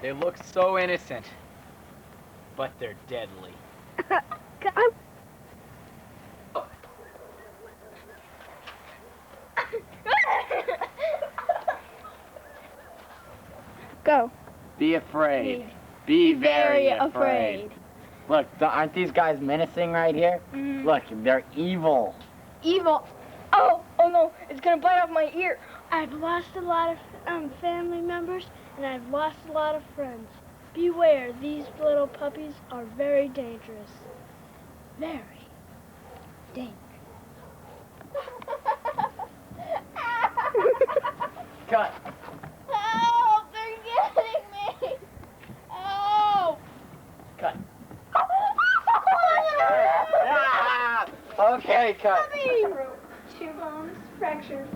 They look so innocent, but they're deadly. Come. Go. Be afraid. Be very afraid. Look, aren't these guys menacing right here? Mm. Look, they're evil. Evil. Oh no, it's gonna bite off my ear. I've lost a lot of family members, and I've lost a lot of friends. Beware, these little puppies are very dangerous. Very dangerous. Cut. Help! They're getting me! Help! Cut. Okay, cut. Two bones fractured.